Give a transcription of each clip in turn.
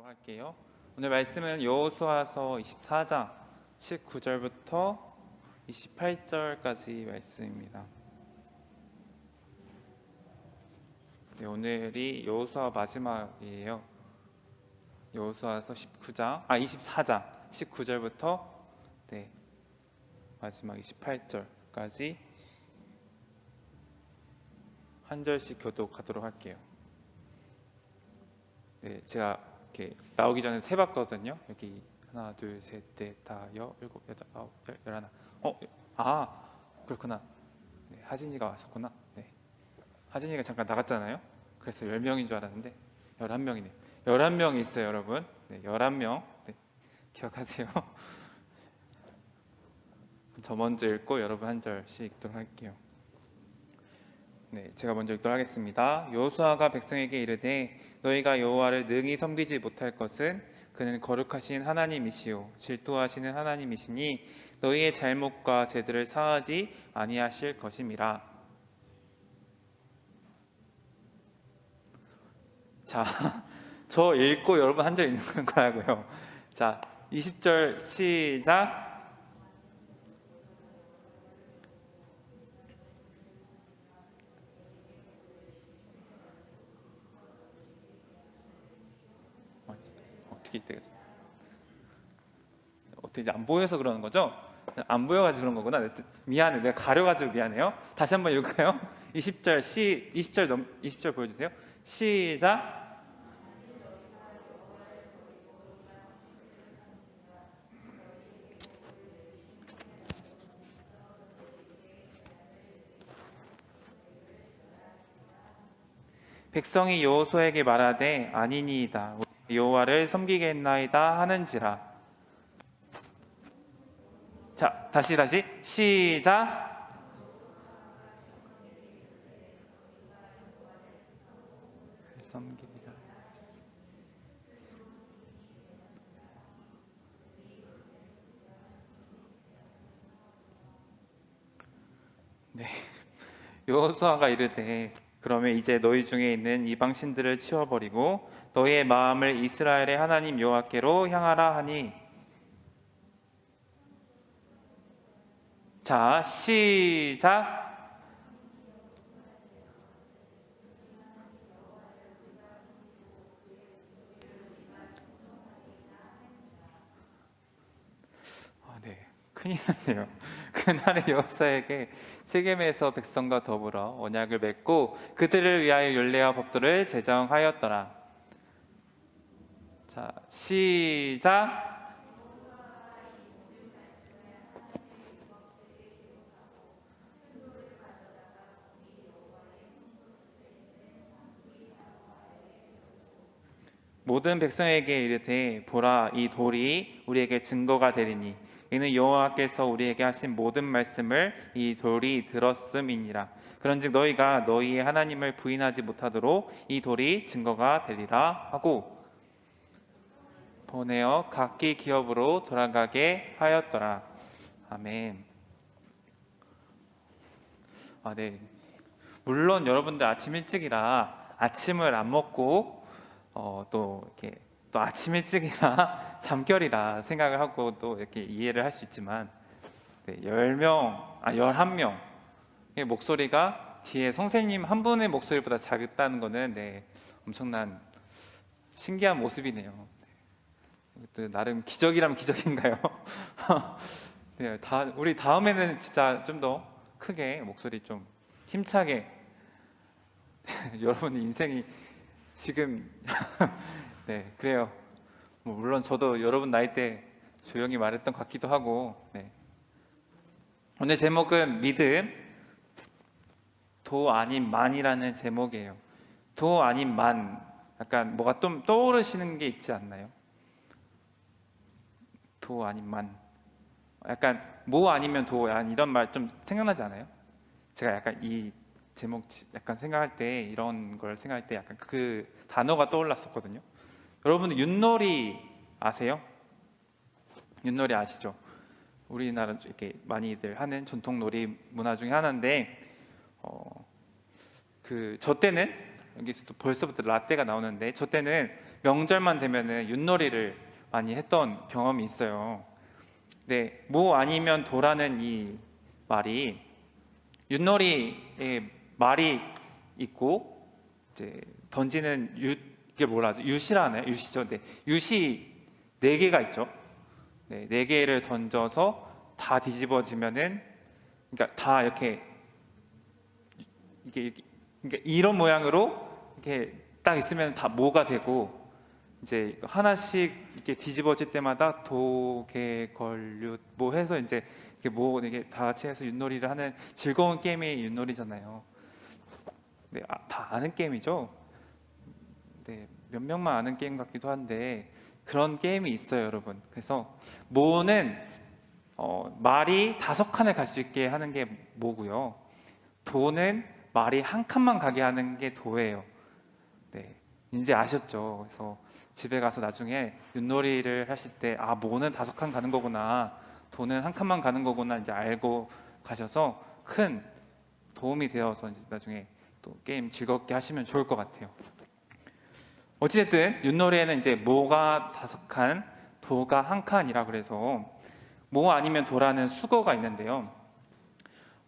할게요. 오늘 말씀은 여호수아서 24장 19절부터 28절까지 말씀입니다. 네, 오늘이 여호수아 마지막이에요. 여호수아서 24장 19절부터 마지막 28절까지 한 절씩 교독하도록 할게요. 네, 제가 이렇게 나오기 전에 세봤거든요. 여기 하나, 둘, 셋, 넷, 다, 일곱, 여덟, 아홉, 열, 열하나. 그렇구나. 네, 하진이가 왔었구나. 네, 하진이가 잠깐 나갔잖아요. 그래서 10명인 줄 알았는데 11명이네요. 11명이 있어요, 여러분. 네, 11명. 네, 기억하세요. 저 먼저 읽고 여러분 한 절씩 읽도록 할게요. 네, 제가 먼저 읽도록 하겠습니다. 여호수아가 백성에게 이르되 너희가 여호와를 능히 섬기지 못할 것은 그는 거룩하신 하나님이시요 질투하시는 하나님이시니 너희의 잘못과 죄들을 사하지 아니하실 것임이라. 자, 저 읽고 여러분 한 절 읽는 거라고요. 자, 20절 시작. 어떻게 되겠어? 어떻게 안 보여서 그러는 거죠? 안 보여가지고 그런 거구나. 미안해, 내가 가려가지고 미안해요. 다시 한번 읽을까요? 20절 보여주세요. 시작. 백성이 여호수아에게 말하되 아니니이다. 여호와를 섬기겠나이다 하는지라. 자, 다시 시작. 섬기리라. 네, 여호수아가 이르되 그러면 이제 너희 중에 있는 이방 신들을 치워버리고 너희의 마음을 이스라엘의 하나님 여호와께로 향하라 하니. 자, 시작. 네, 큰일 났네요. 그날의 여호수아에게 세겜에서 백성과 더불어 언약을 맺고 그들을 위하여 율례와 법도를 제정하였더라. 자, 시작. 모든 백성에게 이르되 보라, 이 돌이 우리에게 증거가 되리니 이는 여호와께서 우리에게 하신 모든 말씀을 이 돌이 들었음이니라. 그런즉 너희가 너희의 하나님을 부인하지 못하도록 이 돌이 증거가 되리라 하고 보내어 각기 기업으로 돌아가게 하였더라. 아멘. 네. 물론 여러분들 아침 일찍이라 아침을 안 먹고 또 이렇게 또 아침 일찍이라 잠결이라 생각을 하고 또 이렇게 이해를 할 수 있지만 11명의 목소리가 뒤에 선생님 한 분의 목소리보다 작다는 거는 엄청난 신기한 모습이네요. 또 나름 기적이라면 기적인가요? 우리 다음에는 진짜 좀 더 크게 목소리 좀 힘차게 여러분 인생이 지금 그래요. 물론 저도 여러분 나이 때 조용히 말했던 것 같기도 하고. 오늘 제목은 믿음 도 아닌 만이라는 제목이에요. 도 아닌 만, 약간 뭐가 좀 떠오르시는 게 있지 않나요? 도 아닌 만, 약간 뭐 아니면 도 이런 말 좀 생각나지 않아요? 제가 약간 이 제목 약간 생각할 때 이런 걸 생각할 때 약간 그 단어가 떠올랐었거든요. 여러분 윷놀이 아세요? 윷놀이 아시죠? 우리나라 이렇게 많이들 하는 전통 놀이 문화 중에 하나인데 저 때는 여기서 또 벌써부터 라떼가 나오는데 저 때는 명절만 되면은 윷놀이를 많이 했던 경험이 있어요. 네, 뭐 아니면 도라는 이 말이 윷놀이에 말이 있고 이제 던지는 이게 뭐라 하죠? 윷이라나요? 윷이죠. 네, 윷이 네 개가 있죠. 네, 네 개를 던져서 다 뒤집어지면은 그러니까 다 이게 이런 모양으로 이렇게 딱 있으면 다 모가 되고 이제 하나씩 이렇게 뒤집어질 때마다 도개걸윷 뭐 해서 이제 이렇게 뭐 이게 다 같이 해서 윷놀이를 하는 즐거운 게임이 윷놀이잖아요. 네, 다 아는 게임이죠. 네, 몇 명만 아는 게임 같기도 한데 그런 게임이 있어요, 여러분. 그래서 모는 말이 5칸을 갈 수 있게 하는 게 모고요. 도는 말이 한 칸만 가게 하는 게 도예요. 네, 이제 아셨죠? 그래서 집에 가서 나중에 윷놀이를 하실 때 모는 5칸 가는 거구나, 도는 한 칸만 가는 거구나 이제 알고 가셔서 큰 도움이 되어서 이제 나중에 또 게임 즐겁게 하시면 좋을 것 같아요. 어찌됐든 윷놀이에는 이제 모가 5칸, 도가 한 칸이라 그래서 모 아니면 도라는 수거가 있는데요.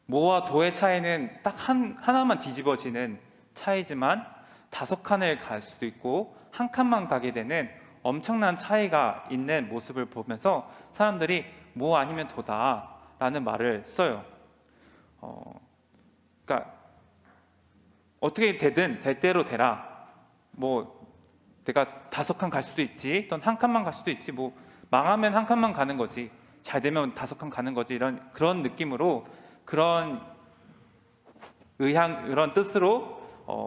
모와 도의 차이는 딱 하나만 뒤집어지는 차이지만 5칸을 갈 수도 있고 한 칸만 가게 되는 엄청난 차이가 있는 모습을 보면서 사람들이 모 아니면 도다라는 말을 써요. 그러니까 어떻게 되든 될 대로 되라. 뭐 내가 5칸 갈 수도 있지, 또는 한 칸만 갈 수도 있지. 뭐 망하면 한 칸만 가는 거지, 잘 되면 5칸 가는 거지. 그런 느낌으로 그런 그런 뜻으로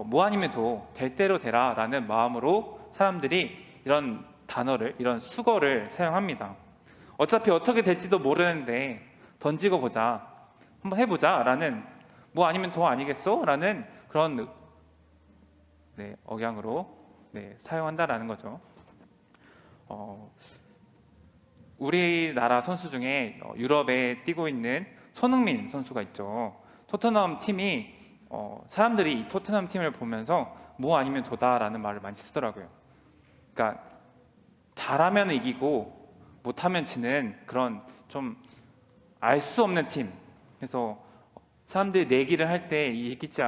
뭐 아니면 도 될 대로 되라라는 마음으로 사람들이 이런 단어를, 이런 수거를 사용합니다. 어차피 어떻게 될지도 모르는데 던지고 보자, 한번 해보자라는 뭐 아니면 도 아니겠어? 라는 그런 억양으로 사용한다라는 거죠. 우리나라 선수 중에 유럽에 뛰고 있는 손흥민 선수가 있죠. 토트넘 팀이 사람들이 이 토트넘 팀을 보면서 뭐 아니면 도다라는 말을 많이 쓰더라고요. 그러니까 잘하면 이기고 못하면 지는 그런 좀 알 수 없는 팀. 그래서 사람들이 내기를 할 때 이길지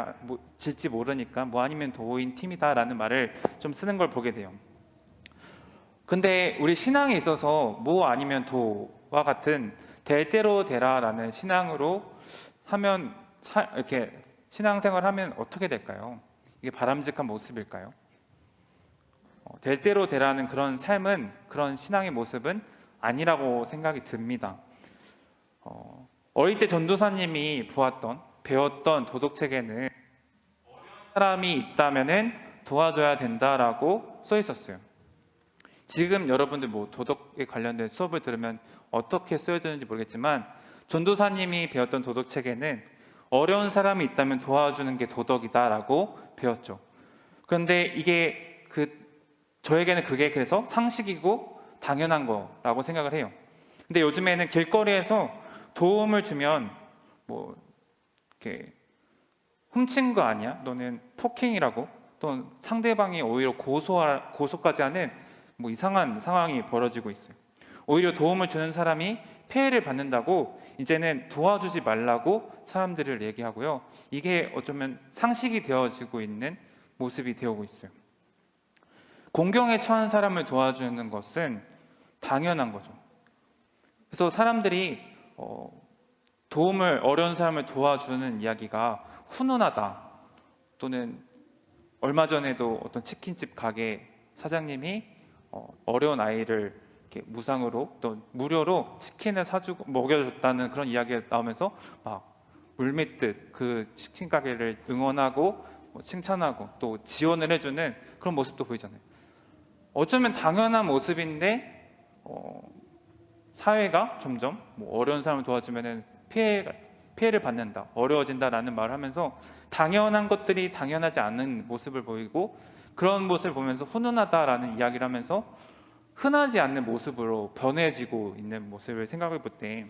질지 모르니까 뭐 아니면 도인 팀이다라는 말을 좀 쓰는 걸 보게 돼요. 근데 우리 신앙에 있어서 뭐 아니면 도와 같은 될 대로 되라라는 신앙으로 하면 이렇게 신앙생활하면 어떻게 될까요? 이게 바람직한 모습일까요? 될 대로 되라는 그런 삶은, 그런 신앙의 모습은 아니라고 생각이 듭니다. 어릴 때 전도사님이 배웠던 도덕책에는 어려운 사람이 있다면은 도와줘야 된다라고 써 있었어요. 지금 여러분들 뭐 도덕에 관련된 수업을 들으면 어떻게 쓰여지는지 모르겠지만 전도사님이 배웠던 도덕책에는 어려운 사람이 있다면 도와주는 게 도덕이다라고 배웠죠. 그런데 이게 저에게는 그게 그래서 상식이고 당연한 거라고 생각을 해요. 근데 요즘에는 길거리에서 도움을 주면 뭐 이렇게 훔친 거 아니야? 너는 폭행이라고, 또 상대방이 오히려 고소까지 하는 뭐 이상한 상황이 벌어지고 있어요. 오히려 도움을 주는 사람이 폐해를 받는다고 이제는 도와주지 말라고 사람들을 얘기하고요. 이게 어쩌면 상식이 되어지고 있는 모습이 되어오고 있어요. 공경에 처한 사람을 도와주는 것은 당연한 거죠. 그래서 사람들이 어려운 사람을 도와주는 이야기가 훈훈하다, 또는 얼마 전에도 어떤 치킨집 가게 사장님이 어려운 아이를 이렇게 무상으로 또 무료로 치킨을 사주고 먹여줬다는 그런 이야기가 나오면서 막 물밀듯 그 치킨 가게를 응원하고 칭찬하고 또 지원을 해주는 그런 모습도 보이잖아요. 어쩌면 당연한 모습인데 사회가 점점 뭐 어려운 사람을 도와주면 피해를 받는다, 어려워진다라는 말을 하면서 당연한 것들이 당연하지 않은 모습을 보이고, 그런 모습을 보면서 훈훈하다라는 이야기를 하면서 흔하지 않는 모습으로 변해지고 있는 모습을 생각해 볼 때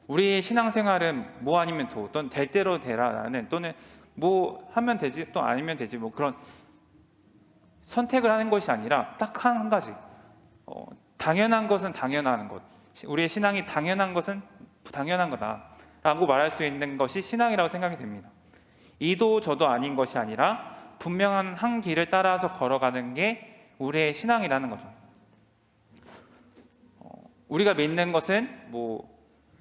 우리의 신앙생활은 뭐 아니면 도, 또는 될 대로 되라라는, 또는 뭐 하면 되지 또 아니면 되지, 뭐 그런 선택을 하는 것이 아니라 딱 한 가지, 당연한 것은 당연한 것, 우리의 신앙이 당연한 것은 당연한 거다라고 말할 수 있는 것이 신앙이라고 생각이 됩니다. 이도 저도 아닌 것이 아니라 분명한 한 길을 따라서 걸어가는 게 우리의 신앙이라는 거죠. 우리가 믿는 것은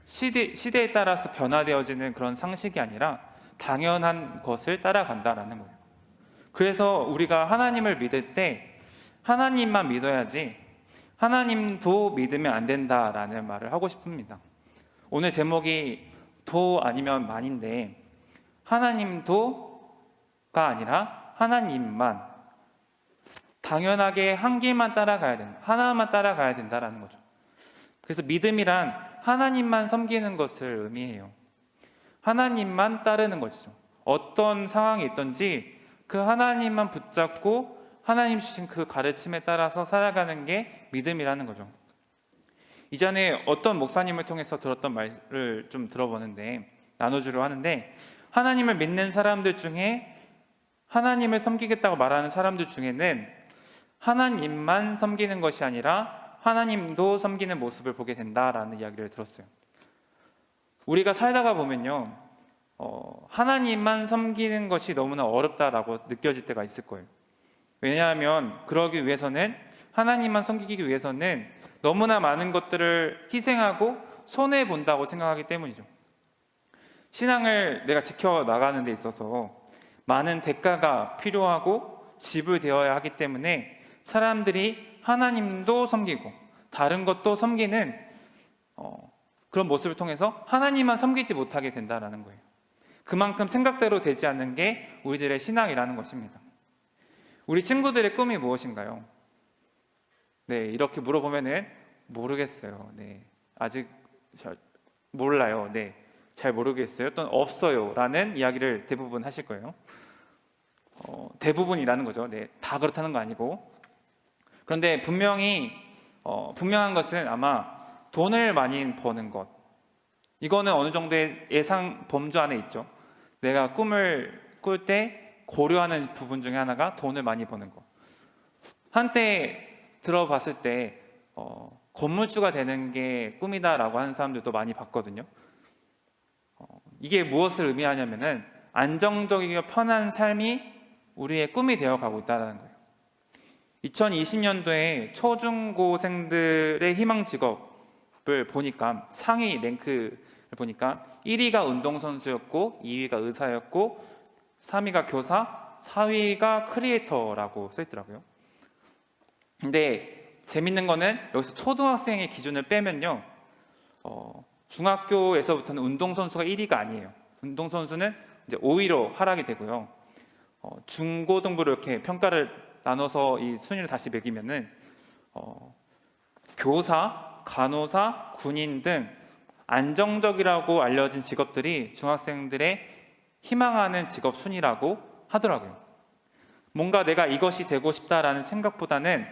시대에 따라서 변화되어지는 그런 상식이 아니라 당연한 것을 따라간다라는 거예요. 그래서 우리가 하나님을 믿을 때 하나님만 믿어야지 하나님도 믿으면 안 된다라는 말을 하고 싶습니다. 오늘 제목이 도 아니면 만인데, 하나님도가 아니라 하나님만, 당연하게 한 길만 따라가야 된다, 하나만 따라가야 된다라는 거죠. 그래서 믿음이란 하나님만 섬기는 것을 의미해요. 하나님만 따르는 것이죠. 어떤 상황이 있든지 그 하나님만 붙잡고 하나님 주신 그 가르침에 따라서 살아가는 게 믿음이라는 거죠. 이전에 어떤 목사님을 통해서 들었던 말을 좀 들어보는데, 나눠주려 하는데, 하나님을 믿는 사람들 중에 하나님을 섬기겠다고 말하는 사람들 중에는 하나님만 섬기는 것이 아니라 하나님도 섬기는 모습을 보게 된다라는 이야기를 들었어요. 우리가 살다가 보면요, 하나님만 섬기는 것이 너무나 어렵다라고 느껴질 때가 있을 거예요. 왜냐하면 그러기 위해서는, 하나님만 섬기기 위해서는 너무나 많은 것들을 희생하고 손해본다고 생각하기 때문이죠. 신앙을 내가 지켜나가는 데 있어서 많은 대가가 필요하고 지불되어야 하기 때문에 사람들이 하나님도 섬기고 다른 것도 섬기는 그런 모습을 통해서 하나님만 섬기지 못하게 된다는 거예요. 그만큼 생각대로 되지 않는 게 우리들의 신앙이라는 것입니다. 우리 친구들의 꿈이 무엇인가요? 네, 이렇게 물어보면은 모르겠어요. 네, 아직 몰라요. 네, 잘 모르겠어요. 또는 없어요. 라는 이야기를 대부분 하실 거예요. 대부분이라는 거죠. 네, 다 그렇다는 거 아니고. 그런데 분명한 것은 아마 돈을 많이 버는 것. 이거는 어느 정도의 예상 범주 안에 있죠. 내가 꿈을 꿀 때 고려하는 부분 중에 하나가 돈을 많이 버는 것. 한때 들어봤을 때 건물주가 되는 게 꿈이다라고 하는 사람들도 많이 봤거든요. 이게 무엇을 의미하냐면은 안정적이고 편한 삶이 우리의 꿈이 되어가고 있다는 거예요. 2020년도에 초중고생들의 희망 직업을 보니까, 상위 랭크를 보니까 1위가 운동선수였고 2위가 의사였고 3위가 교사, 4위가 크리에이터라고 써있더라고요. 근데 재밌는 거는 여기서 초등학생의 기준을 빼면요, 중학교에서부터는 운동선수가 1위가 아니에요. 운동선수는 이제 5위로 하락이 되고요. 중고등부로 이렇게 평가를 나눠서 이 순위를 다시 매기면은 교사, 간호사, 군인 등 안정적이라고 알려진 직업들이 중학생들의 희망하는 직업 순위라고 하더라고요. 뭔가 내가 이것이 되고 싶다라는 생각보다는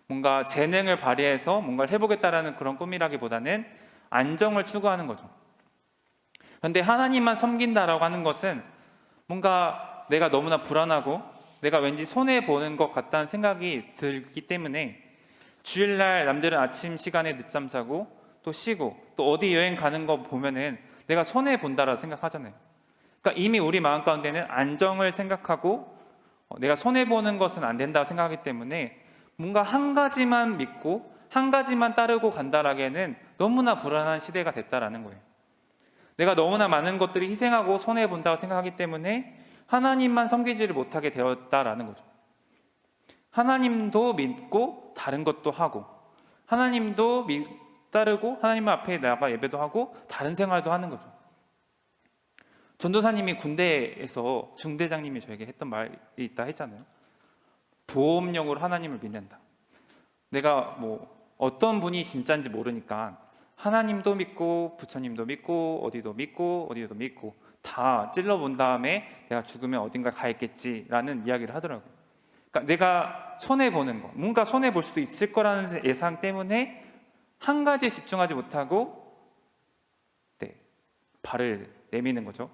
뭔가 재능을 발휘해서 뭔가를 해보겠다라는 그런 꿈이라기보다는 안정을 추구하는 거죠. 그런데 하나님만 섬긴다라고 하는 것은 뭔가 내가 너무나 불안하고 내가 왠지 손해보는 것 같다는 생각이 들기 때문에 주일날 남들은 아침 시간에 늦잠 자고 또 쉬고 또 어디 여행 가는 거 보면은 내가 손해본다라고 생각하잖아요. 그러니까 이미 우리 마음 가운데는 안정을 생각하고 내가 손해보는 것은 안 된다고 생각하기 때문에 뭔가 한 가지만 믿고 한 가지만 따르고 간다라기에는 너무나 불안한 시대가 됐다라는 거예요. 내가 너무나 많은 것들을 희생하고 손해본다고 생각하기 때문에 하나님만 섬기지를 못하게 되었다라는 거죠. 하나님도 믿고 다른 것도 하고, 하나님도 따르고 하나님 앞에 나가 예배도 하고 다른 생활도 하는 거죠. 전도사님이 군대에서 중대장님이 저에게 했던 말이 있다 했잖아요. 보험용으로 하나님을 믿는다. 내가 어떤 분이 진짜인지 모르니까 하나님도 믿고 부처님도 믿고 어디도 믿고 다 찔러본 다음에 내가 죽으면 어딘가 가 있겠지라는 이야기를 하더라고요. 그러니까 내가 손해보는 거, 뭔가 손해볼 수도 있을 거라는 예상 때문에 한 가지에 집중하지 못하고 발을 내미는 거죠.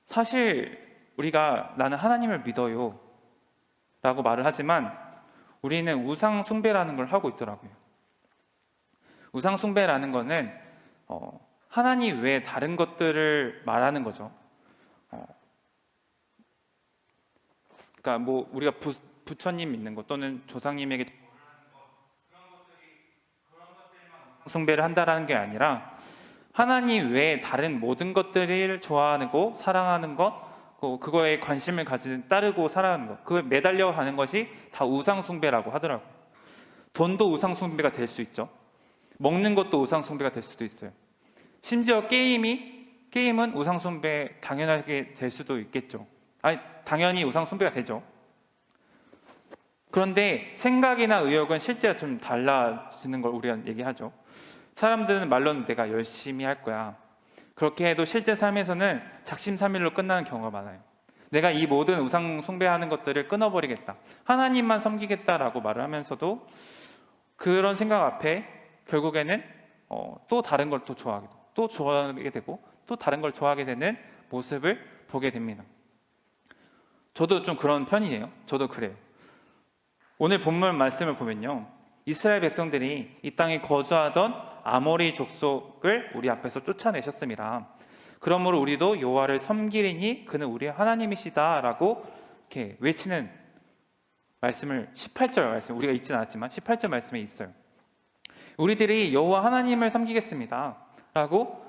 사실 우리가 나는 하나님을 믿어요, 라고 말을 하지만 우리는 우상 숭배라는 걸 하고 있더라고요. 우상 숭배라는 거는 하나님 외에 다른 것들을 말하는 거죠. 그러니까 뭐 우리가 부처님 믿는 것 또는 조상님에게 숭배를 한다라는 게 아니라 하나님 외에 다른 모든 것들을 좋아하고 사랑하는 것, 그거에 관심을 가지는 따르고 살아가는 것, 그거에 매달려 가는 것이 다 우상 숭배라고 하더라고요. 돈도 우상 숭배가 될 수 있죠. 먹는 것도 우상 숭배가 될 수도 있어요. 심지어 게임은 우상 숭배 당연하게 될 수도 있겠죠. 당연히 우상 숭배가 되죠. 그런데 생각이나 의욕은 실제와 좀 달라지는 걸 우리가 얘기하죠. 사람들은 말로는 내가 열심히 할 거야. 그렇게 해도 실제 삶에서는 작심삼일로 끝나는 경우가 많아요. 내가 이 모든 우상 숭배하는 것들을 끊어버리겠다, 하나님만 섬기겠다라고 말을 하면서도 그런 생각 앞에 결국에는 또 다른 걸 또 좋아하게 되고 또 다른 걸 좋아하게 되는 모습을 보게 됩니다. 저도 좀 그런 편이에요. 저도 그래요. 오늘 본문 말씀을 보면요, 이스라엘 백성들이 이 땅에 거주하던 아모리 족속을 우리 앞에서 쫓아내셨습니다. 그러므로 우리도 여호와를 섬기리니 그는 우리의 하나님이시다라고 이렇게 외치는 말씀을 18절 말씀, 우리가 읽진 않았지만 18절 말씀에 있어요. 우리들이 여호와 하나님을 섬기겠습니다 라고,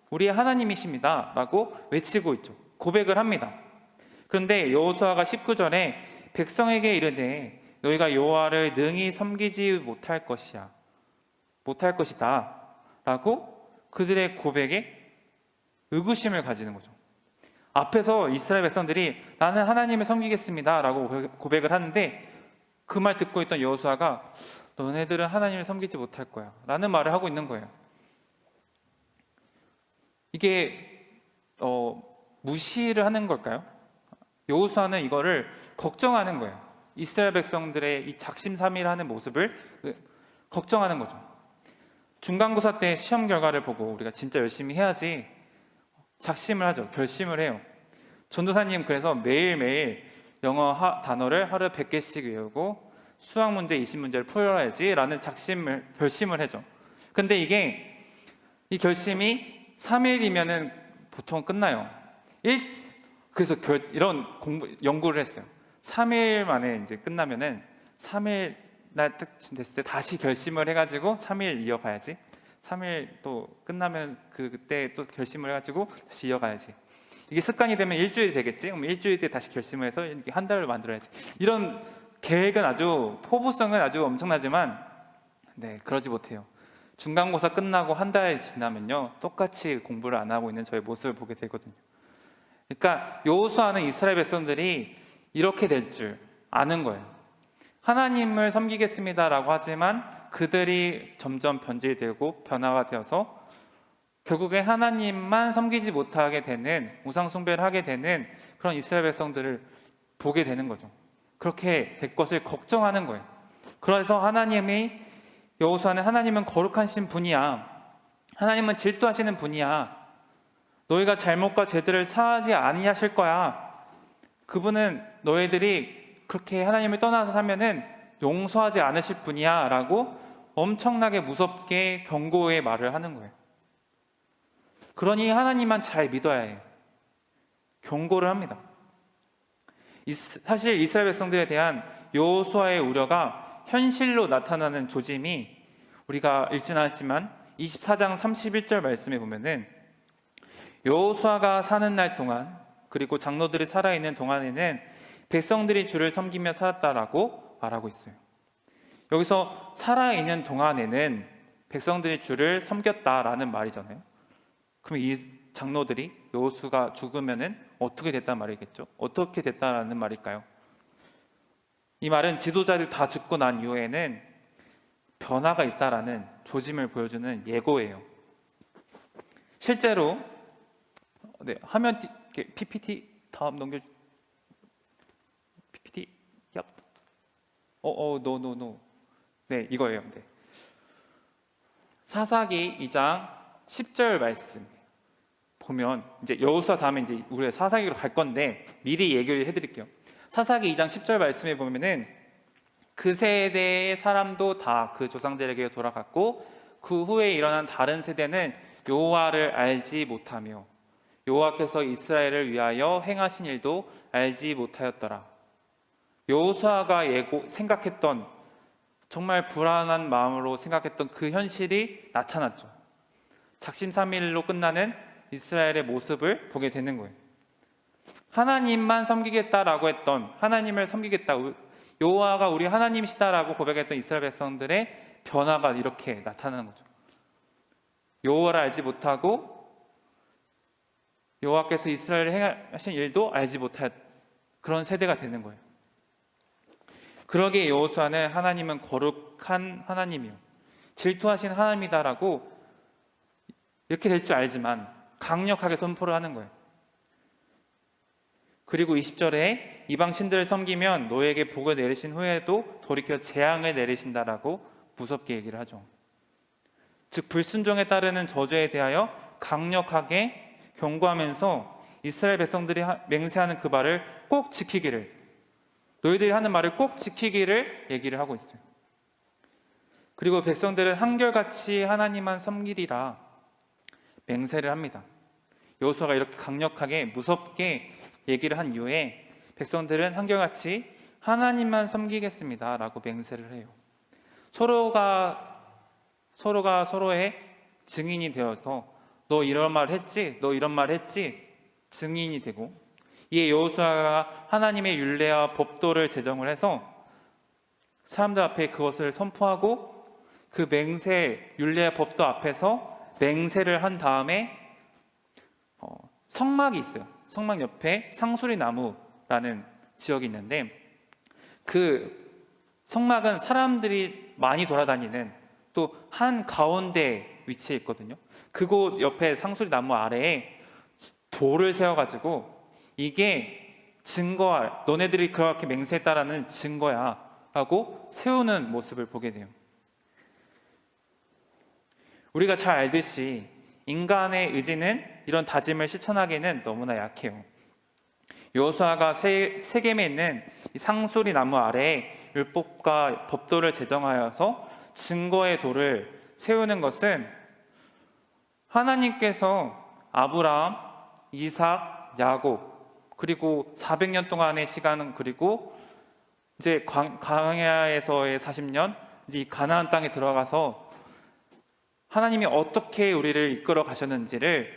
우리의 하나님이십니다 라고 외치고 있죠. 고백을 합니다. 그런데 여호수아가 19절에 백성에게 이르되 너희가 여호와를 능히 섬기지 못할 것이다 라고 그들의 고백에 의구심을 가지는 거죠. 앞에서 이스라엘 백성들이 나는 하나님을 섬기겠습니다 라고 고백을 하는데 그 말 듣고 있던 여호수아가 너네들은 하나님을 섬기지 못할 거야 라는 말을 하고 있는 거예요. 이게 무시를 하는 걸까요? 여호수아는 이거를 걱정하는 거예요. 이스라엘 백성들의 이 작심삼일하는 모습을 걱정하는 거죠. 중간고사 때 시험 결과를 보고 우리가 진짜 열심히 해야지 작심을 하죠. 결심을 해요. 전도사님 그래서 매일매일 영어 단어를 하루에 100개씩 외우고 수학 문제 20문제를 풀어야지 라는 결심을 하죠. 근데 이 결심이 3일이면은 보통 끝나요. 그래서 이런 연구를 했어요. 3일 만에 이제 끝나면은 3일 날 때쯤 됐을 때 다시 결심을 해가지고 3일 이어가야지. 3일 또 끝나면 그때 또 결심을 해가지고 다시 이어가야지. 이게 습관이 되면 일주일이 되겠지. 그럼 일주일 뒤에 다시 결심을 해서 이렇게 한 달을 만들어야지. 이런 계획은 포부성은 아주 엄청나지만 그러지 못해요. 중간고사 끝나고 한 달이 지나면요 똑같이 공부를 안 하고 있는 저의 모습을 보게 되거든요. 그러니까 여호수아는 이스라엘 백성들이 이렇게 될 줄 아는 거예요. 하나님을 섬기겠습니다라고 하지만 그들이 점점 변질되고 변화가 되어서 결국에 하나님만 섬기지 못하게 되는, 우상 숭배를 하게 되는 그런 이스라엘 백성들을 보게 되는 거죠. 그렇게 될 것을 걱정하는 거예요. 그래서 여호수아는 하나님은 거룩하신 분이야, 하나님은 질투하시는 분이야, 너희가 잘못과 죄들을 사하지 아니하실 거야, 그분은 너희들이 그렇게 하나님을 떠나서 살면은 용서하지 않으실 분이야 라고 엄청나게 무섭게 경고의 말을 하는 거예요. 그러니 하나님만 잘 믿어야 해요. 경고를 합니다. 사실 이스라엘 백성들에 대한 여호수아의 우려가 현실로 나타나는 조짐이 우리가 읽지는 않았지만 24장 31절 말씀에 보면은 여호수아가 사는 날 동안 그리고 장로들이 살아있는 동안에는 백성들이 주를 섬기며 살았다라고 말하고 있어요. 여기서 살아있는 동안에는 백성들이 주를 섬겼다라는 말이잖아요. 그럼 이 장로들이 여호수아가 죽으면은 어떻게 됐단 말이겠죠? 어떻게 됐다라는 말일까요? 이 말은 지도자들이 다 죽고 난 이후에는 변화가 있다라는 조짐을 보여주는 예고예요. 실제로 화면 PPT 다음 넘겨. PPT 얍. 노. 네, 이거예요. 네. 사사기 2장 10절 말씀 보면 이제 여호수아 다음에 이제 우리가 사사기로 갈 건데 미리 얘기를 해드릴게요. 사사기 2장 10절 말씀에 보면은 그 세대의 사람도 다 그 조상들에게 돌아갔고 그 후에 일어난 다른 세대는 여호와를 알지 못하며 여호와께서 이스라엘을 위하여 행하신 일도 알지 못하였더라. 여호수아가 생각했던, 정말 불안한 마음으로 생각했던 그 현실이 나타났죠. 작심삼일로 끝나는 이스라엘의 모습을 보게 되는 거예요. 하나님만 섬기겠다라고 했던, 하나님을 섬기겠다, 여호와가 우리 하나님이시다라고 고백했던 이스라엘 백성들의 변화가 이렇게 나타나는 거죠. 여호와를 알지 못하고 여호와께서 이스라엘을 행하신 일도 알지 못할 그런 세대가 되는 거예요. 그러기에 여호수아는 하나님은 거룩한 하나님이요 질투하신 하나님이다라고 이렇게 될 줄 알지만 강력하게 선포를 하는 거예요. 그리고 20절에 이방 신들을 섬기면 너에게 복을 내리신 후에도 돌이켜 재앙을 내리신다라고 무섭게 얘기를 하죠. 즉 불순종에 따르는 저주에 대하여 강력하게 경고하면서 이스라엘 백성들이 맹세하는 그 말을 꼭 지키기를, 너희들이 하는 말을 꼭 지키기를 얘기를 하고 있어요. 그리고 백성들은 한결같이 하나님만 섬기리라 맹세를 합니다. 여호수아가 이렇게 강력하게 무섭게 얘기를 한 이후에 백성들은 한결같이 하나님만 섬기겠습니다 라고 맹세를 해요. 서로가 서로의 증인이 되어서 너 이런 말 했지? 너 이런 말 했지? 증인이 되고, 이에 여호수아가 하나님의 율례와 법도를 제정을 해서 사람들 앞에 그것을 선포하고 그 맹세, 율례와 법도 앞에서 맹세를 한 다음에 성막이 있어요. 성막 옆에 상수리 나무라는 지역이 있는데 그 성막은 사람들이 많이 돌아다니는 또 한 가운데 위치해 있거든요. 그곳 옆에 상수리 나무 아래에 돌을 세워가지고 이게 증거야, 너네들이 그렇게 맹세했다라는 증거야 라고 세우는 모습을 보게 돼요. 우리가 잘 알듯이 인간의 의지는 이런 다짐을 실천하기에는 너무나 약해요. 여호수아가 세겜에 있는 이 상수리 나무 아래에 율법과 법도를 제정하여서 증거의 돌을 세우는 것은 하나님께서 아브라함, 이삭, 야곱 그리고 400년 동안의 시간은, 그리고 이제 광야에서의 40년, 이제 이 가나안 땅에 들어가서 하나님이 어떻게 우리를 이끌어 가셨는지를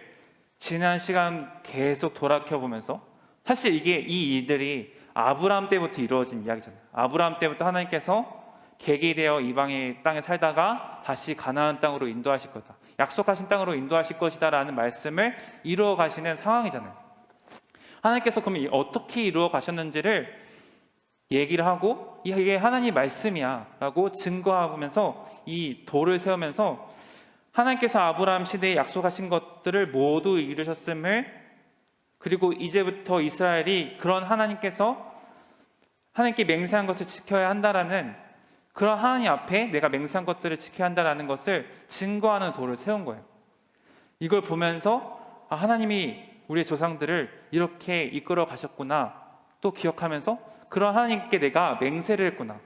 지난 시간 계속 돌아켜보면서, 사실 이 일들이 아브라함 때부터 이루어진 이야기잖아요. 아브라함 때부터 하나님께서 객이 되어 이방의 땅에 살다가 다시 가나안 땅으로 인도하실 거다, 약속하신 땅으로 인도하실 것이다 라는 말씀을 이루어 가시는 상황이잖아요. 하나님께서 그럼 어떻게 이루어 가셨는지를 얘기를 하고 이게 하나님 말씀이야 라고 증거하면서 이 돌을 세우면서 하나님께서 아브라함 시대에 약속하신 것들을 모두 이루셨음을, 그리고 이제부터 이스라엘이 그런 하나님께 맹세한 것을 지켜야 한다라는, 그런 하나님 앞에 내가 맹세한 것들을 지켜야 한다라는 것을 증거하는 돌을 세운 거예요. 이걸 보면서 하나님이 우리의 조상들을 이렇게 이끌어 가셨구나 또 기억하면서, 그런 하나님께 내가 맹세를 했구나,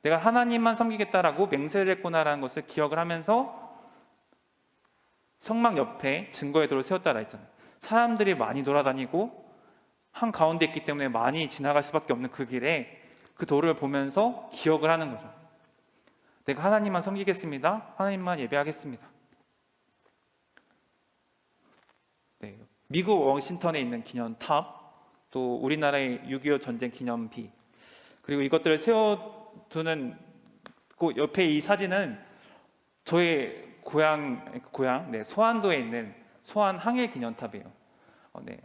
내가 하나님만 섬기겠다라고 맹세를 했구나라는 것을 기억을 하면서 성막 옆에 증거의 돌을 세웠다라 했잖아요. 사람들이 많이 돌아다니고 한 가운데 있기 때문에 많이 지나갈 수밖에 없는 그 길에 그 돌을 보면서 기억을 하는 거죠. 내가 하나님만 섬기겠습니다. 하나님만 예배하겠습니다. 네, 미국 워싱턴에 있는 기념탑, 또 우리나라의 6.25 전쟁 기념비, 그리고 이것들을 세워두는 그 옆에 이 사진은 저의 고향 네, 소안도에 있는 소안 항일 기념탑이에요. 네,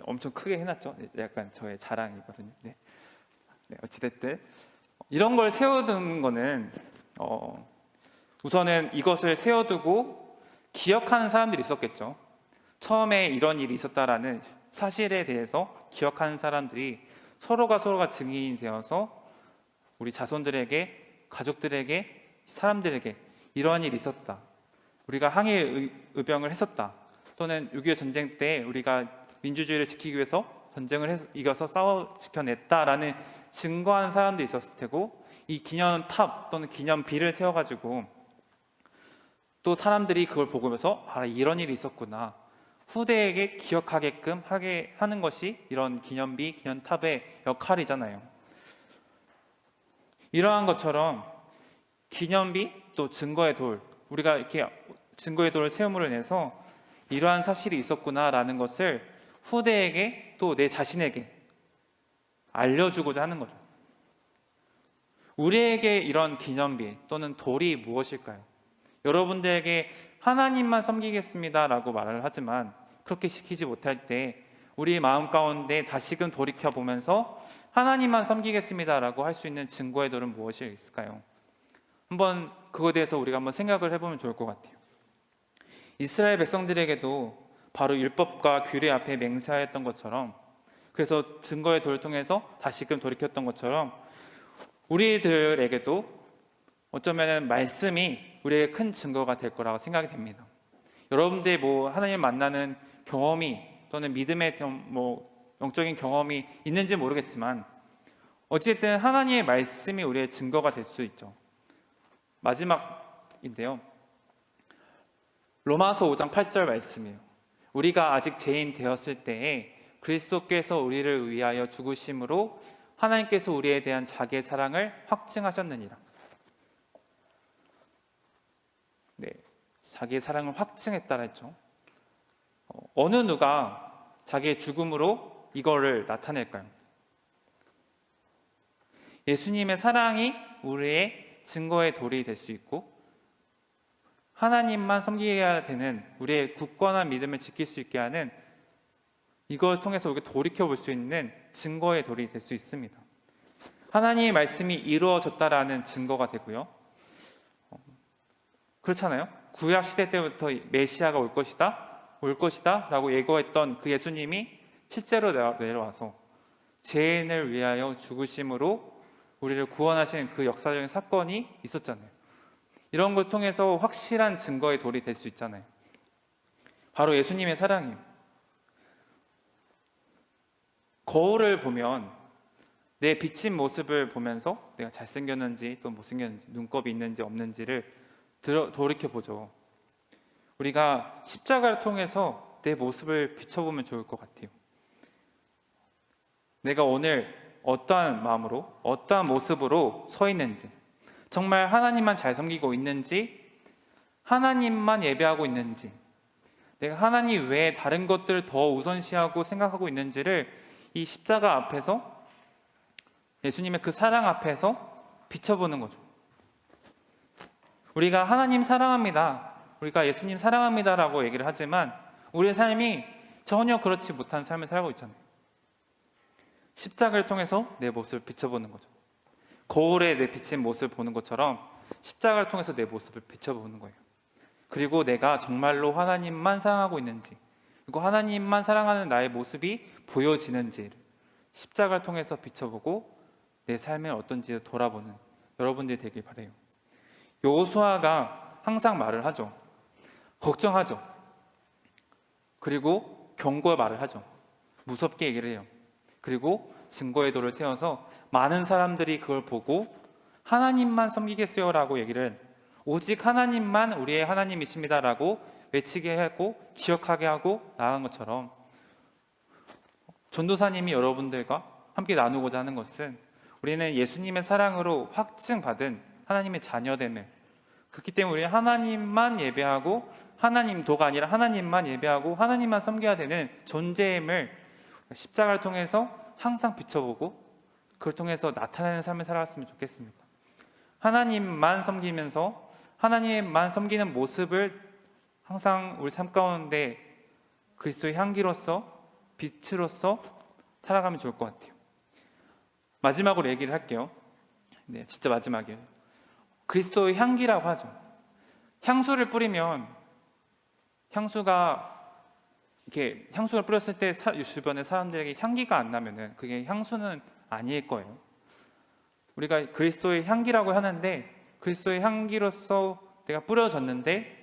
엄청 크게 해놨죠. 네, 약간 저의 자랑이거든요. 네, 어찌됐든 이런 걸 세워두는 거는 우선은 이것을 세워두고 기억하는 사람들이 있었겠죠. 처음에 이런 일이 있었다라는 사실에 대해서 기억하는 사람들이 서로가 증인이 되어서 우리 자손들에게, 가족들에게, 사람들에게 이러한 일이 있었다, 우리가 항일 의병을 했었다, 또는 6.25 전쟁 때 우리가 민주주의를 지키기 위해서 전쟁을 이겨서 싸워 지켜냈다라는 증거하는 사람도 있었을 테고, 이 기념탑 또는 기념비를 세워가지고 또 사람들이 그걸 보면서 이런 일이 있었구나, 후대에게 기억하게끔 하게 하는 것이 이런 기념비, 기념탑의 역할이잖아요. 이러한 것처럼 기념비 또 증거의 돌, 우리가 이렇게 증거의 돌을 세움으로 인해서 이러한 사실이 있었구나라는 것을 후대에게 또 내 자신에게 알려주고자 하는 거죠. 우리에게 이런 기념비 또는 돌이 무엇일까요? 여러분들에게 하나님만 섬기겠습니다라고 말을 하지만 그렇게 시키지 못할 때 우리 마음 가운데 다시금 돌이켜 보면서 하나님만 섬기겠습니다라고 할 수 있는 증거의 돌은 무엇이 있을까요? 한번 그거에 대해서 우리가 한번 생각을 해보면 좋을 것 같아요. 이스라엘 백성들에게도 바로 율법과 규례 앞에 맹세하였던 것처럼, 그래서 증거의 돌을 통해서 다시금 돌이켰던 것처럼 우리들에게도 어쩌면 말씀이 우리의 큰 증거가 될 거라고 생각이 됩니다. 여러분들이 하나님 만나는 경험이 또는 믿음의 영적인 경험이 있는지 모르겠지만 어쨌든 하나님의 말씀이 우리의 증거가 될 수 있죠. 마지막인데요, 로마서 5장 8절 말씀이에요. 우리가 아직 죄인 되었을 때에 그리스도께서 우리를 위하여 죽으심으로 하나님께서 우리에 대한 자기의 사랑을 확증하셨느니라. 네, 자기의 사랑을 확증했다라 했죠. 어느 누가 자기의 죽음으로 이거를 나타낼까요? 예수님의 사랑이 우리의 증거의 돌이 될 수 있고, 하나님만 섬기게 되는 우리의 굳건한 믿음을 지킬 수 있게 하는, 이걸 통해서 우리가 돌이켜 볼 수 있는 증거의 돌이 될 수 있습니다. 하나님의 말씀이 이루어졌다라는 증거가 되고요. 그렇잖아요. 구약 시대 때부터 메시아가 올 것이다 라고 예고했던 그 예수님이 실제로 내려와서 죄인을 위하여 죽으심으로 우리를 구원하신 그 역사적인 사건이 있었잖아요. 이런 걸 통해서 확실한 증거의 돌이 될 수 있잖아요. 바로 예수님의 사랑이에요. 거울을 보면 내 비친 모습을 보면서 내가 잘생겼는지 또 못생겼는지, 눈곱이 있는지 없는지를 돌이켜보죠. 우리가 십자가를 통해서 내 모습을 비춰보면 좋을 것 같아요. 내가 오늘 어떠한 마음으로, 어떠한 모습으로 서 있는지, 정말 하나님만 잘 섬기고 있는지, 하나님만 예배하고 있는지, 내가 하나님 외에 다른 것들을 더 우선시하고 생각하고 있는지를 이 십자가 앞에서, 예수님의 그 사랑 앞에서 비춰보는 거죠. 우리가 하나님 사랑합니다, 우리가 예수님 사랑합니다라고 얘기를 하지만 우리의 삶이 전혀 그렇지 못한 삶을 살고 있잖아요. 십자가를 통해서 내 모습을 비춰보는 거죠. 거울에 내 비친 모습을 보는 것처럼 십자가를 통해서 내 모습을 비춰보는 거예요. 그리고 내가 정말로 하나님만 사랑하고 있는지, 그리고 하나님만 사랑하는 나의 모습이 보여지는지를 십자가를 통해서 비춰보고 내 삶이 어떤지 돌아보는 여러분들이 되길 바라요. 여호수아가 항상 말을 하죠. 걱정하죠. 그리고 경고의 말을 하죠. 무섭게 얘기를 해요. 그리고 증거의 돌을 세워서 많은 사람들이 그걸 보고 하나님만 섬기겠어요 라고 얘기를, 오직 하나님만 우리의 하나님이십니다 라고 외치게 하고 기억하게 하고 나간 것처럼, 전도사님이 여러분들과 함께 나누고자 하는 것은 우리는 예수님의 사랑으로 확증받은 하나님의 자녀됨을, 그렇기 때문에 우리는 하나님만 예배하고, 하나님도가 아니라 하나님만 예배하고 하나님만 섬겨야 되는 존재임을 십자가를 통해서 항상 비춰보고 그걸 통해서 나타내는 삶을 살아갔으면 좋겠습니다. 하나님만 섬기면서 하나님만 섬기는 모습을 항상 우리 삶 가운데 그리스도의 향기로서, 빛으로서 살아가면 좋을 것 같아요. 마지막으로 얘기를 할게요. 네, 진짜 마지막이에요. 그리스도의 향기라고 하죠. 향수를 뿌리면 향수를 뿌렸을 때 주변의 사람들에게 향기가 안 나면은 그게 향수는 아닐 거예요. 우리가 그리스도의 향기라고 하는데, 그리스도의 향기로서 내가 뿌려졌는데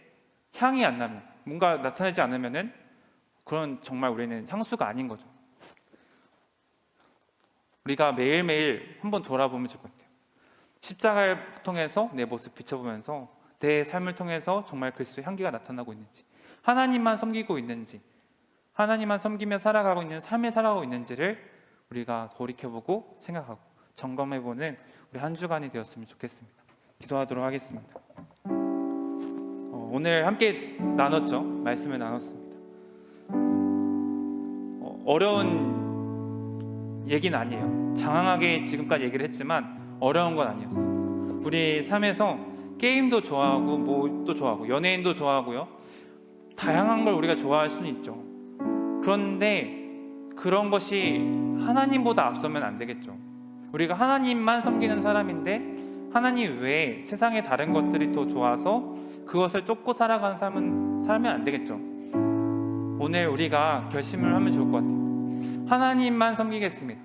향이 안 나면, 뭔가 나타나지 않으면은 그건 정말 우리는 향수가 아닌 거죠. 우리가 매일매일 한번 돌아보면 좋을 것 같아요. 십자가를 통해서 내 모습 비춰보면서 내 삶을 통해서 정말 그리스도의 향기가 나타나고 있는지, 하나님만 섬기고 있는지, 하나님만 섬기며 살아가고 있는 삶을 살아가고 있는지를 우리가 돌이켜보고 생각하고 점검해보는 우리 한 주간이 되었으면 좋겠습니다. 기도하도록 하겠습니다. 오늘 함께 나눴죠. 말씀을 나눴습니다. 어려운 얘기는 아니에요. 장황하게 지금까지 얘기를 했지만 어려운 건 아니었어요. 우리 삶에서 게임도 좋아하고 뭐도 좋아하고 연예인도 좋아하고요. 다양한 걸 우리가 좋아할 수는 있죠. 그런데 그런 것이 하나님보다 앞서면 안 되겠죠. 우리가 하나님만 섬기는 사람인데 하나님 외에 세상의 다른 것들이 더 좋아서 그것을 쫓고 살아가는 삶은 살면 안 되겠죠. 오늘 우리가 결심을 하면 좋을 것 같아요. 하나님만 섬기겠습니다.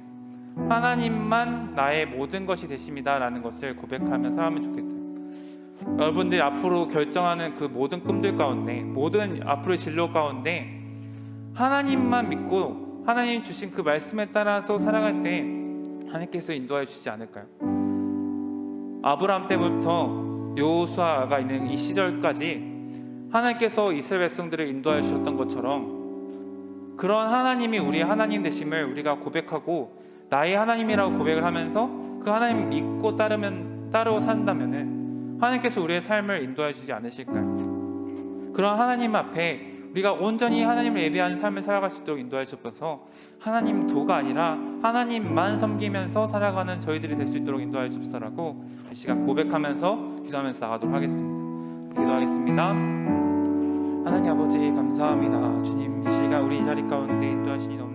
하나님만 나의 모든 것이 되십니다 라는 것을 고백하며 살면 좋겠다. 여러분들이 앞으로 결정하는 그 모든 꿈들 가운데, 모든 앞으로의 진로 가운데 하나님만 믿고 하나님 주신 그 말씀에 따라서 살아갈 때 하나님께서 인도하여 주시지 않을까요? 아브라함 때부터 여호수아가 있는 이 시절까지 하나님께서 이스라엘 백성들을 인도하여 주셨던 것처럼 그런 하나님이 우리의 하나님 되심을 우리가 고백하고 나의 하나님이라고 고백을 하면서 그 하나님 믿고 따로 산다면은 하나님께서 우리의 삶을 인도해 주지 않으실까요? 그런 하나님 앞에 우리가 온전히 하나님을 예배하는 삶을 살아갈 수 있도록 인도해 주셔서 하나님 도가 아니라 하나님만 섬기면서 살아가는 저희들이 될 수 있도록 인도해 주시라고 이 시간 고백하면서 기도하면서 나가도록 하겠습니다. 기도하겠습니다. 하나님 아버지 감사합니다. 주님 이 시간 우리 이 자리 가운데 인도하시니 너무